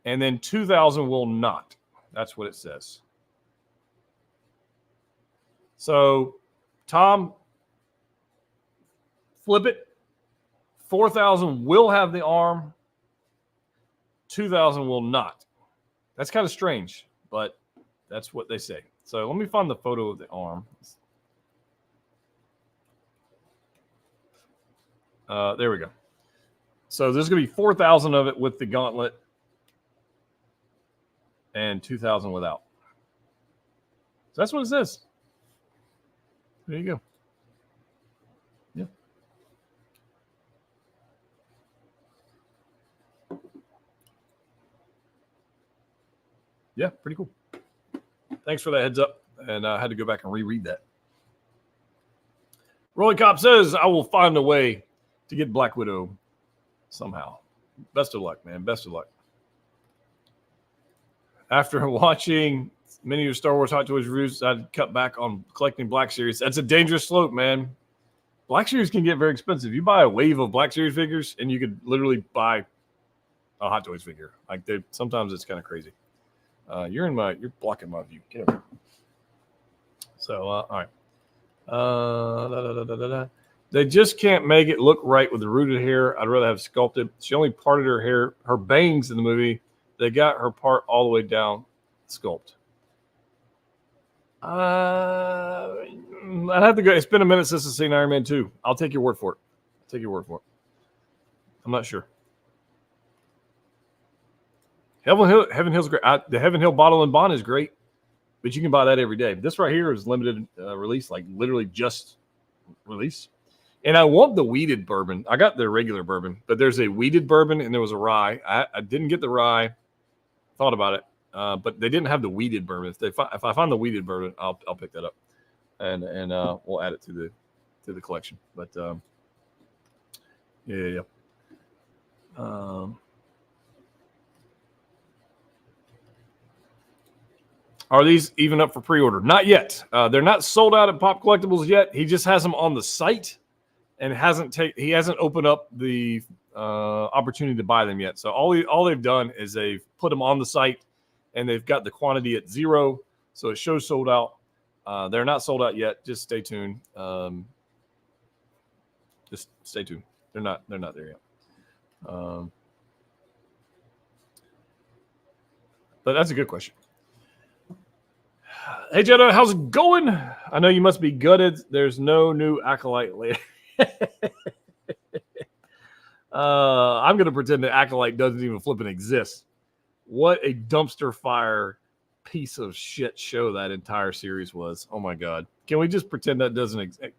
And then 2,000 will not. That's what it says. So, Tom, flip it. 4,000 will have the arm. 2,000 will not. That's kind of strange, but that's what they say. So let me find the photo of the arm. There we go. So there's going to be 4,000 of it with the gauntlet and 2,000 without. So that's what it says. There you go. Yeah, pretty cool. Thanks for that heads up. And I had to go back and reread that. Rolly Cop says, I will find a way to get Black Widow somehow. Best of luck, man. Best of luck. After watching many of your Star Wars Hot Toys reviews, I'd cut back on collecting Black Series. That's a dangerous slope, man. Black Series can get very expensive. You buy a wave of Black Series figures, and you could literally buy a Hot Toys figure. Like sometimes it's kind of crazy. You're blocking my view. Get over here. So, all right. They just can't make it look right with the rooted hair. I'd rather have sculpted. She only parted her hair, her bangs in the movie. They got her part all the way down sculpt. I'd have to go. It's been a minute since I've seen Iron Man 2. I'll take your word for it. I'm not sure. Heaven Hill's great. The Heaven Hill bottle and bond is great, but you can buy that every day. This right here is limited release, like literally just release. And I want the weeded bourbon. I got the regular bourbon, but there's a weeded bourbon and there was a rye. I didn't get the rye. Thought about it, but they didn't have the weeded bourbon. If I find the weeded bourbon, I'll pick that up, and we'll add it to the collection. But yeah. Are these even up for pre-order? Not yet. They're not sold out at Pop Collectibles yet. He just has them on the site and he hasn't opened up the opportunity to buy them yet. So all they've done is they've put them on the site and they've got the quantity at 0. So it shows sold out. They're not sold out yet. Just stay tuned. Just stay tuned. They're not there yet. But that's a good question. Hey, Jedi, how's it going? I know you must be gutted. There's no new Acolyte later. I'm going to pretend that Acolyte doesn't even flipping exist. What a dumpster fire piece of shit show that entire series was. Oh, my God. Can we just pretend that doesn't exist?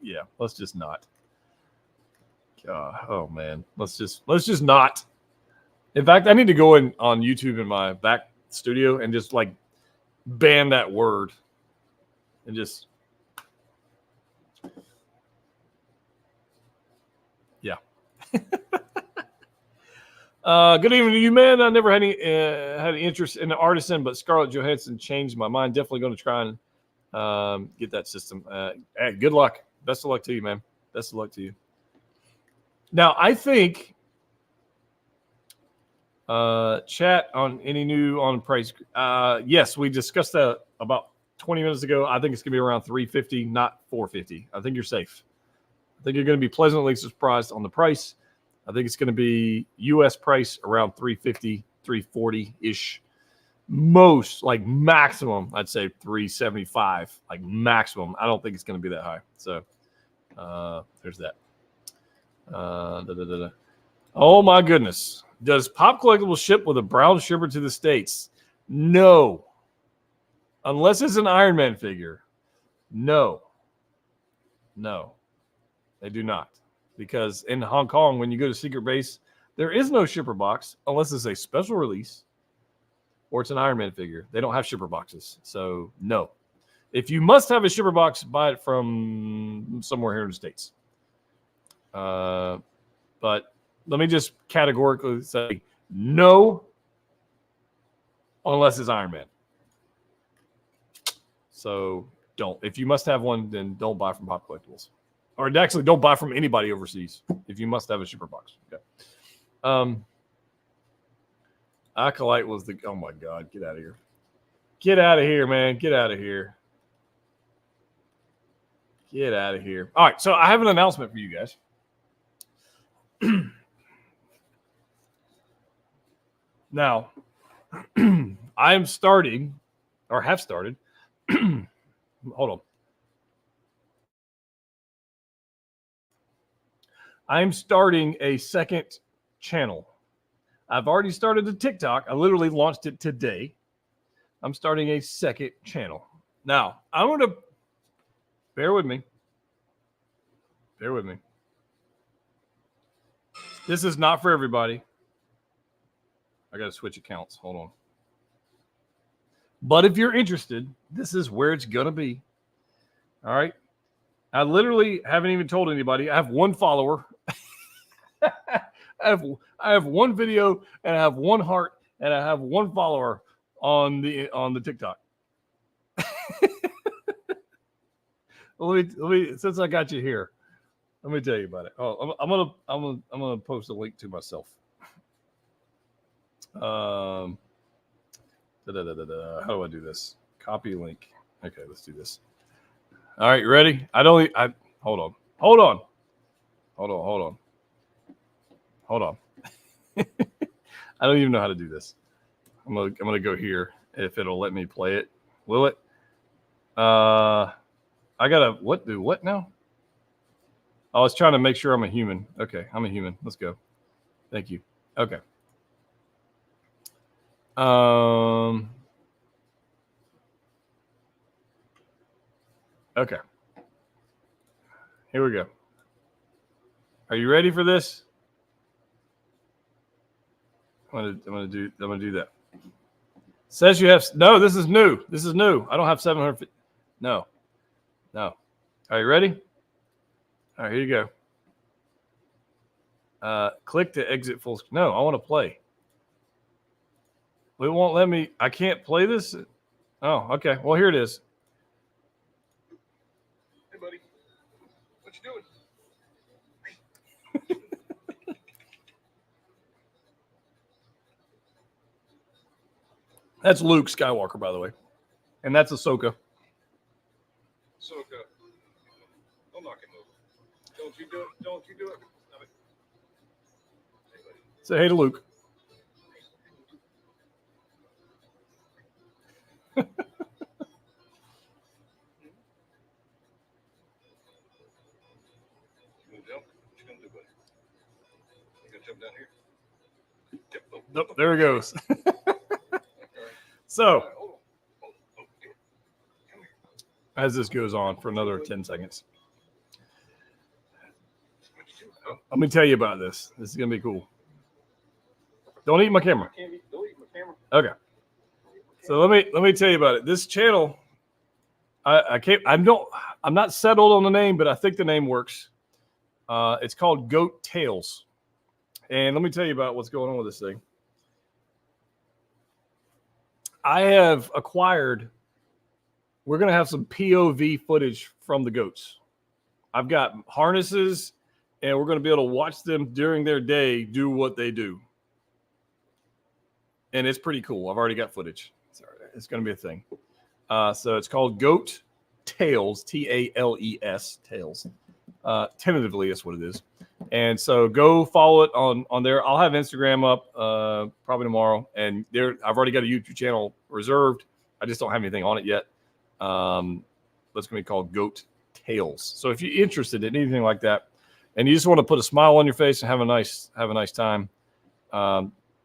Yeah, let's just not. Oh, man. Let's just not. In fact, I need to go in on YouTube in my back studio and just like ban that word and just good evening to you, man. I never had any interest in the Artisan, but Scarlett Johansson changed my mind. Definitely going to try and get that system. Hey, good luck. Best of luck to you, man. Best of luck to you. Now, I think chat on any new on price. Yes, we discussed that about 20 minutes ago. I think it's gonna be around $350, not $450. I think you're safe. I think you're gonna be pleasantly surprised on the price. I think it's gonna be US price around $350, $340 ish. Most, like maximum, I'd say $375, like maximum. I don't think it's gonna be that high. So there's that. Oh my goodness. Does Pop Collectibles ship with a brown shipper to the States? No. Unless it's an Iron Man figure. No. They do not. Because in Hong Kong, when you go to Secret Base, there is no shipper box unless it's a special release or it's an Iron Man figure. They don't have shipper boxes. So, no. If you must have a shipper box, buy it from somewhere here in the States. But let me just categorically say no, unless it's Iron Man. So don't. If you must have one, then don't buy from Pop Collectibles. Or actually, don't buy from anybody overseas if you must have a shipper box. Okay. Acolyte was the. Oh my God! Get out of here! Get out of here, man! Get out of here! Get out of here! All right. So I have an announcement for you guys. Now, I am starting, or have started. Hold on. I'm starting a second channel. I've already started a TikTok. I literally launched it today. I'm starting a second channel. Now, I'm going to bear with me. Bear with me. This is not for everybody. I got to switch accounts. Hold on. But if you're interested, this is where it's going to be. All right. I literally haven't even told anybody. I have one follower. I have one video, and I have one heart, and I have one follower on the TikTok. let me since I got you here, let me tell you about it. Oh, I'm gonna post a link to myself. How do I do this? Copy link. Okay, let's do this. All right, you ready? Hold on. I don't even know how to do this. I'm gonna go here if it'll let me play it. Will it? I gotta what now? I was trying to make sure I'm a human. Okay, I'm a human. Let's go. Thank you. Okay. Okay. Here we go. Are you ready for this? I'm gonna do that. Says you have no. This is new. I don't have 700. No. Are you ready? All right, here you go. Click to exit full screen. No, I want to play. It won't let me. I can't play this. Oh, okay. Well, here it is.
Hey, buddy. What you doing?
That's Luke Skywalker, by the way, and that's Ahsoka.
Ahsoka. Don't knock him over. Don't you do it. Don't you do it. Stop it. Hey, buddy.
Say hey to Luke.
You gonna jump? What you gonna do, buddy? You gonna jump down here? Yep. Oh,
Nope, there he goes. So,
all right, hold on. Oh, here. Come here.
as this goes on for another 10 seconds,
What you doing? Oh,
let me tell you about this. This is gonna be cool. Don't eat my camera.
can't eat. Don't eat my camera.
Okay. So let me tell you about it. This channel, I'm not settled on the name, but I think the name works. It's called Goat Tales, and let me tell you about what's going on with this thing. I have acquired. We're gonna have some POV footage from the goats. I've got harnesses, and we're gonna be able to watch them during their day do what they do, and it's pretty cool. I've already got footage. It's going to be a thing. So it's called Goat Tales, Tales, Tales. Tentatively, that's what it is. And so go follow it on there. I'll have Instagram up probably tomorrow. And I've already got a YouTube channel reserved. I just don't have anything on it yet. That's going to be called Goat Tales. So if you're interested in anything like that, and you just want to put a smile on your face and have a nice time,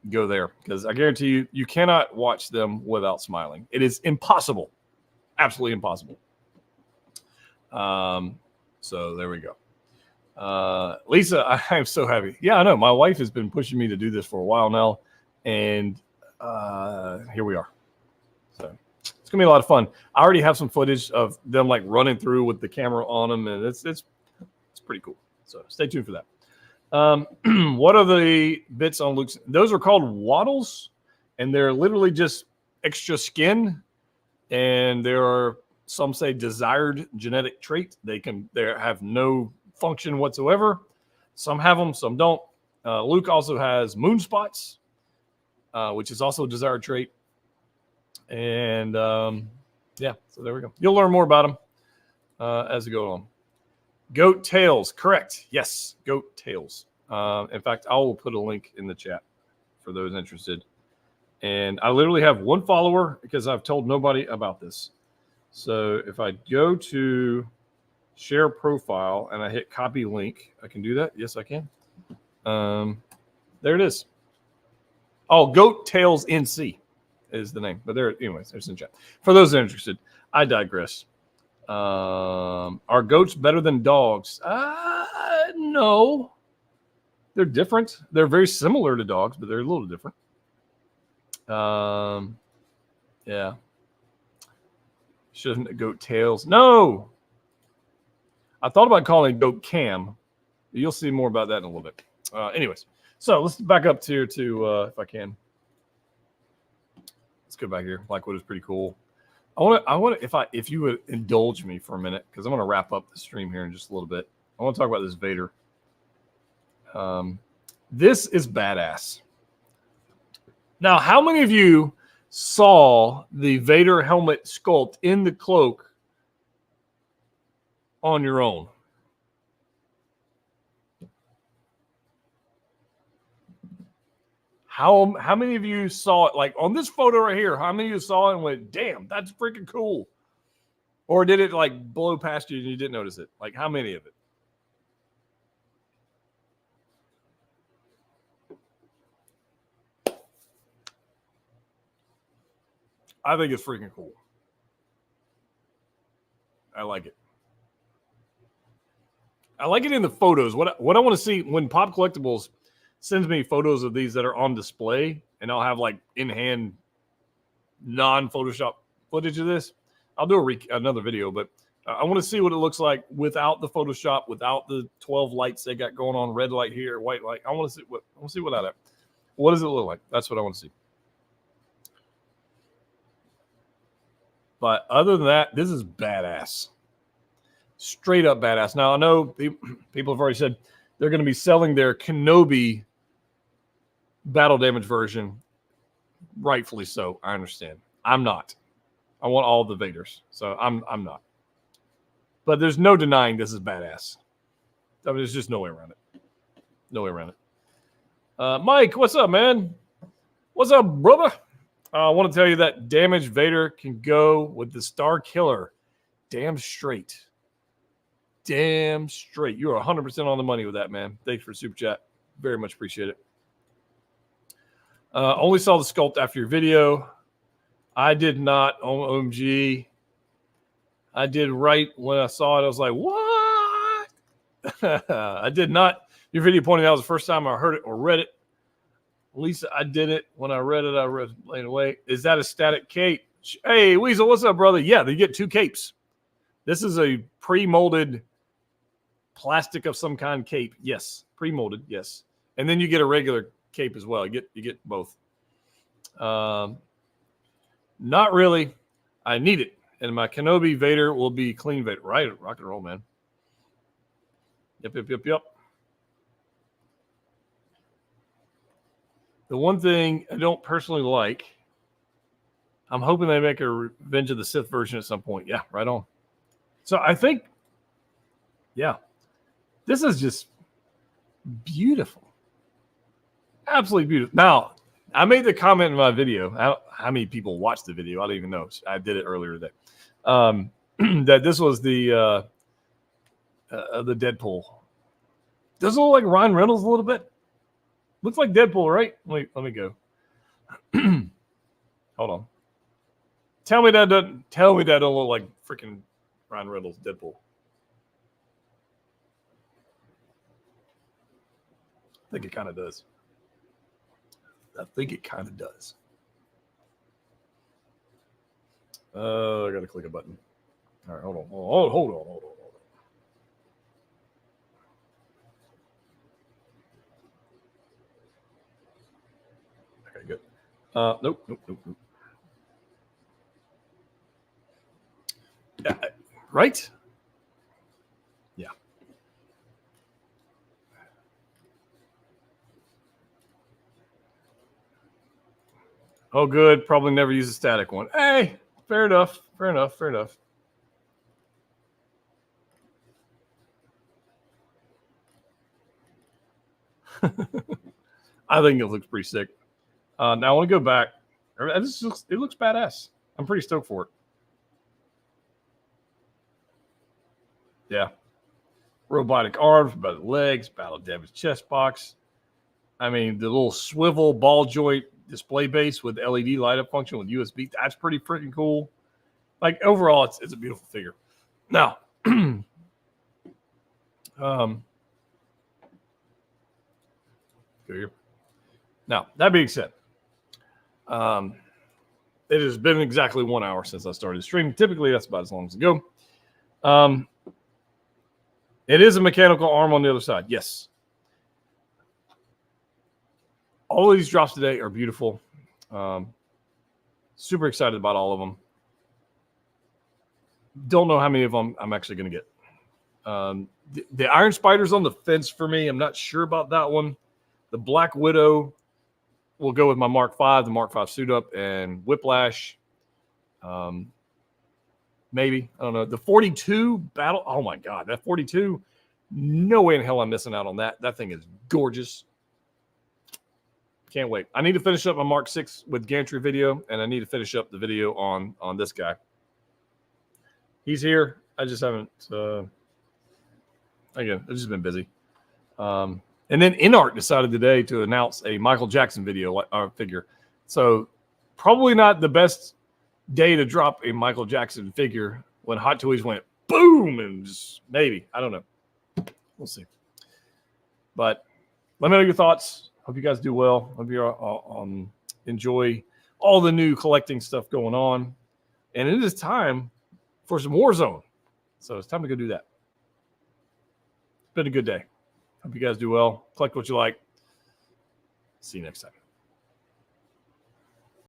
go there, because I guarantee you, you cannot watch them without smiling. It is impossible, absolutely impossible. So there we go. Lisa, I am so happy. Yeah, I know. My wife has been pushing me to do this for a while now, and here we are. So it's gonna be a lot of fun. I already have some footage of them like running through with the camera on them, and it's pretty cool. So stay tuned for that. What are the bits on Luke's? Those are called wattles, and they're literally just extra skin. And there are some say desired genetic trait. They have no function whatsoever. Some have them, some don't. Luke also has moon spots, which is also a desired trait. And yeah, so there we go. You'll learn more about them as we go on. Goat Tales, correct. Yes, Goat Tales. In fact, I will put a link in the chat for those interested. And I literally have one follower because I've told nobody about this. So if I go to share profile and I hit copy link, I can do that. Yes, I can. There it is. Oh, Goat Tales NC is the name. But there, anyways, there's in the chat. For those that are interested, I digress. Are goats better than dogs? No. They're different. They're very similar to dogs, but they're a little different. Yeah. Shouldn't it goat tails? No. I thought about calling it goat cam. You'll see more about that in a little bit. Anyways, so let's back up to if I can. Let's go back here. Blackwood is pretty cool. I want to, if you would indulge me for a minute, because I'm going to wrap up the stream here in just a little bit. I want to talk about this Vader. This is badass. Now, how many of you saw the Vader helmet sculpt in the cloak on your own? How many of you saw it? Like on this photo right here, how many of you saw it and went, damn, that's freaking cool? Or did it like blow past you and you didn't notice it? Like how many of it? I think it's freaking cool. I like it. I like it in the photos. What I want to see when Pop Collectibles sends me photos of these that are on display, and I'll have like in-hand non-Photoshop footage of this. I'll do another video, but I want to see what it looks like without the Photoshop, without the 12 lights they got going on, red light here, white light. I want to see what that. What does it look like? That's what I want to see. But other than that, this is badass. Straight up badass. Now, I know people have already said they're going to be selling their Kenobi battle damage version. Rightfully so. I understand. I'm not. I want all the Vaders. So I'm not. But there's no denying this is badass. I mean, there's just no way around it. No way around it. Mike, what's up, man? What's up, brother? I want to tell you that damaged Vader can go with the Star Killer. Damn straight. Damn straight. You are 100% on the money with that, man. Thanks for super chat. Very much appreciate it. Only saw the sculpt after your video. I did not. OMG. I did right when I saw it. I was like, what? I did not. Your video pointed out was the first time I heard it or read it. Lisa, I did it. When I read it, I read it away. Is that a static cape? Hey, Weasel, what's up, brother? Yeah, they get 2 capes. This is a pre-molded plastic of some kind cape. Yes, pre-molded, yes. And then you get a regular cape as well. You get both. Not really. I need it. And my Kenobi Vader will be clean Vader. Right, rock and roll, man. Yep. The one thing I don't personally like, I'm hoping they make a Revenge of the Sith version at some point. Yeah, right on. So I think, yeah, this is just beautiful. Absolutely beautiful. Now, I made the comment in my video. How many people watched the video? I don't even know. I did it earlier today. That this was the Deadpool. Does it look like Ryan Reynolds a little bit? Looks like Deadpool, right? Let me go. Hold on. Tell me that don't look like freaking Ryan Reynolds Deadpool. I think it kind of does. I got to click a button. All right, hold on. Okay, good. Nope. Right? Yeah. Oh, good. Probably never use a static one. Hey, fair enough. I think it looks pretty sick. Now I want to go back. It looks badass. I'm pretty stoked for it. Yeah. Robotic arms, battle legs, battle damage chest box. I mean, the little swivel ball joint display base with LED light up function with USB. That's pretty freaking cool. Like overall, it's a beautiful figure. Now, go here. Now, that being said, it has been exactly 1 hour since I started streaming. Typically, that's about as long as it go. It is a mechanical arm on the other side. Yes. All of these drops today are beautiful. Super excited about all of them. Don't know how many of them I'm actually going to get. The Iron Spider's on the fence for me. I'm not sure about that one. The Black Widow will go with my Mark V, the Mark V suit up, and Whiplash. Maybe. I don't know. The 42 battle. Oh, my God. That 42. No way in hell I'm missing out on that. That thing is gorgeous. Can't wait. I need to finish up my Mark VI with gantry video, and I need to finish up the video on this guy. He's here. I just haven't. Again, I've just been busy. And then InArt decided today to announce a Michael Jackson video figure. So probably not the best day to drop a Michael Jackson figure when Hot Toys went boom and just maybe. I don't know. We'll see. But let me know your thoughts. Hope you guys do well. Hope you enjoy all the new collecting stuff going on. And it is time for some Warzone. So it's time to go do that. It's been a good day. Hope you guys do well. Collect what you like. See you next time.